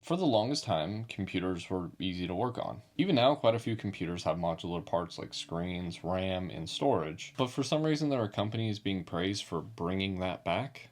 For the longest time, computers were easy to work on. Even now, quite a few computers have modular parts like screens, RAM, and storage, but for some reason there are companies being praised for bringing that back.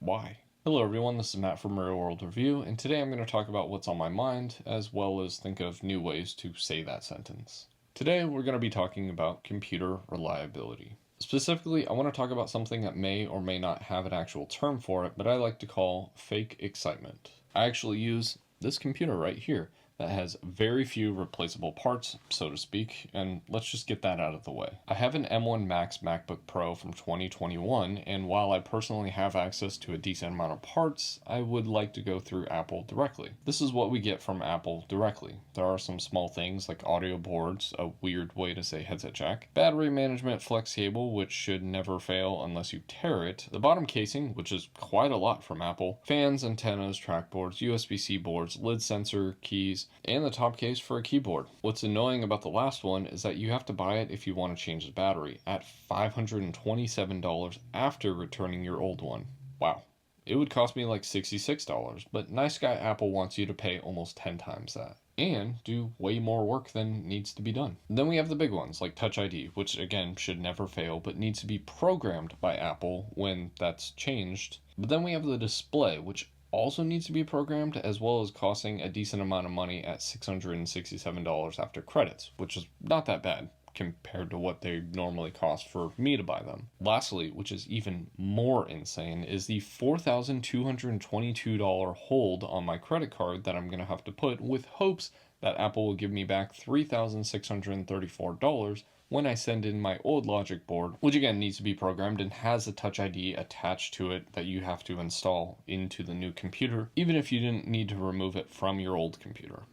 Why? Hello everyone, this is Matt from Real World Review, and today I'm going to talk about what's on my mind, as well as think of new ways to say that sentence. Today we're going to be talking about computer reliability. Specifically, I want to talk about something that may or may not have an actual term for it, but I like to call fake excitement. I actually use this computer right here that has very few replaceable parts, so to speak, and let's just get that out of the way. I have an M1 Max MacBook Pro from 2021, and while I personally have access to a decent amount of parts, I would like to go through Apple directly. This is what we get from Apple directly. There are some small things like audio boards, a weird way to say headset jack, battery management flex cable, which should never fail unless you tear it, the bottom casing, which is quite a lot from Apple, fans, antennas, trackboards, USB-C boards, lid sensor, keys, and the top case for a keyboard. What's annoying about the last one is that you have to buy it if you want to change the battery at $527 after returning your old one. Wow. It would cost me like $66, but nice guy Apple wants you to pay almost 10 times that and do way more work than needs to be done. Then we have the big ones like Touch ID, which again should never fail but needs to be programmed by Apple when that's changed. But then we have the display, which also needs to be programmed, as well as costing a decent amount of money at $667 after credits, which is not that bad compared to what they normally cost for me to buy them. Lastly, which is even more insane, is the $4,222 hold on my credit card that I'm going to have to put with hopes that Apple will give me back $3,634 when I send in my old logic board, which again needs to be programmed and has a Touch ID attached to it that you have to install into the new computer, even if you didn't need to remove it from your old computer.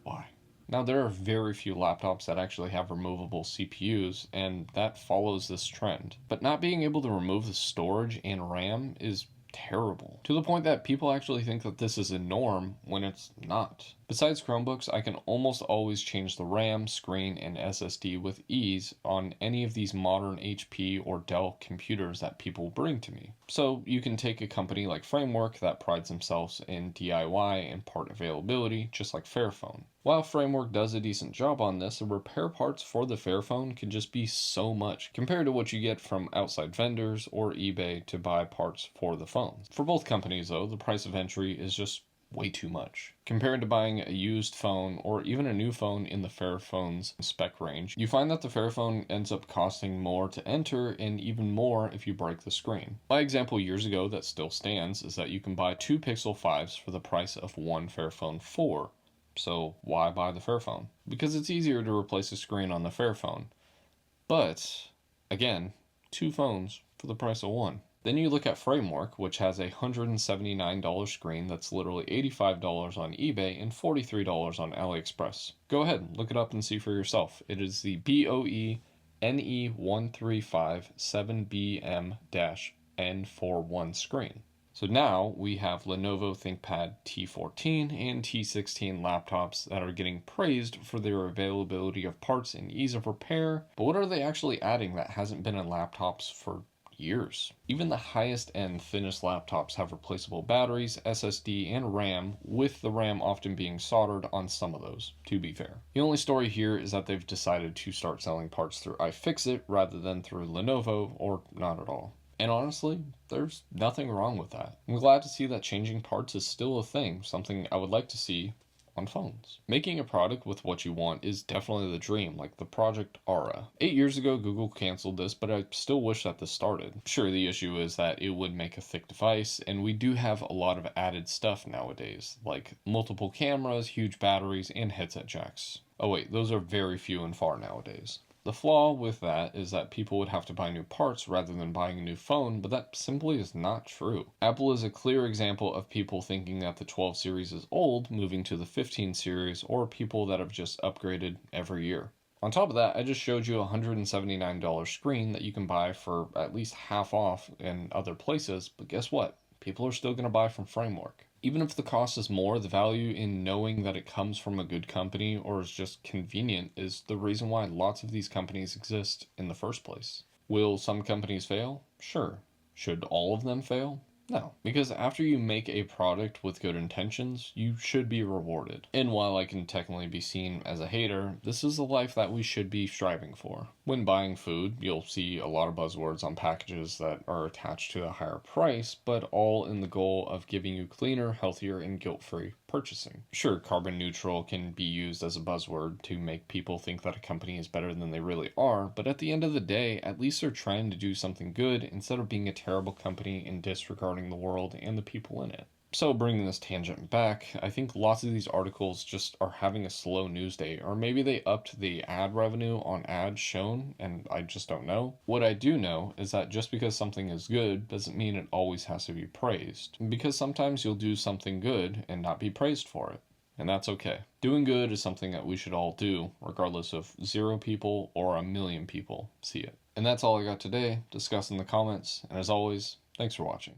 Why? Now, there are very few laptops that actually have removable CPUs, and that follows this trend. But not being able to remove the storage and RAM is terrible, to the point that people actually think that this is a norm when it's not. Besides Chromebooks, I can almost always change the RAM, screen, and SSD with ease on any of these modern HP or Dell computers that people bring to me. So you can take a company like Framework that prides themselves in DIY and part availability, just like Fairphone. While Framework does a decent job on this, the repair parts for the Fairphone can just be so much compared to what you get from outside vendors or eBay to buy parts for the phones. For both companies though, the price of entry is just way too much. Compared to buying a used phone or even a new phone in the Fairphone's spec range, you find that the Fairphone ends up costing more to enter and even more if you break the screen. My example years ago that still stands is that you can buy two Pixel 5s for the price of one Fairphone 4. So why buy the Fairphone? Because it's easier to replace a screen on the Fairphone. But again, two phones for the price of one. Then you look at Framework, which has a $179 screen that's literally $85 on eBay and $43 on AliExpress. Go ahead, look it up and see for yourself. It is the BOE NE1357BM-N41 screen. So now we have Lenovo ThinkPad T14 and T16 laptops that are getting praised for their availability of parts and ease of repair, but what are they actually adding that hasn't been in laptops for years? Even the highest end, thinnest laptops have replaceable batteries, SSD, and RAM, with the RAM often being soldered on some of those, to be fair. The only story here is that they've decided to start selling parts through iFixit rather than through Lenovo, or not at all. And honestly, there's nothing wrong with that. I'm glad to see that changing parts is still a thing, something I would like to see on phones. Making a product with what you want is definitely the dream, like the Project Aura. 8 years ago, Google canceled this, but I still wish that this started. Sure, the issue is that it would make a thick device, and we do have a lot of added stuff nowadays, like multiple cameras, huge batteries, and headset jacks. Oh wait, those are very few and far nowadays. The flaw with that is that people would have to buy new parts rather than buying a new phone, but that simply is not true. Apple is a clear example of people thinking that the 12 series is old, moving to the 15 series, or people that have just upgraded every year. On top of that, I just showed you a $179 screen that you can buy for at least half off in other places, but guess what? People are still going to buy from Framework. Even if the cost is more, the value in knowing that it comes from a good company or is just convenient is the reason why lots of these companies exist in the first place. Will some companies fail? Sure. Should all of them fail? No, because after you make a product with good intentions, you should be rewarded. And while I can technically be seen as a hater, this is the life that we should be striving for. When buying food, you'll see a lot of buzzwords on packages that are attached to a higher price, but all in the goal of giving you cleaner, healthier, and guilt-free purchasing. Sure, carbon neutral can be used as a buzzword to make people think that a company is better than they really are, but at the end of the day, at least they're trying to do something good instead of being a terrible company and disregarding the world and the people in it. So, bringing this tangent back, I think lots of these articles just are having a slow news day, or maybe they upped the ad revenue on ads shown, and I just don't know. What I do know is that just because something is good doesn't mean it always has to be praised, because sometimes you'll do something good and not be praised for it. And that's okay. Doing good is something that we should all do, regardless of 0 people or 1,000,000 people see it. And that's all I got today. Discuss in the comments, and as always, thanks for watching.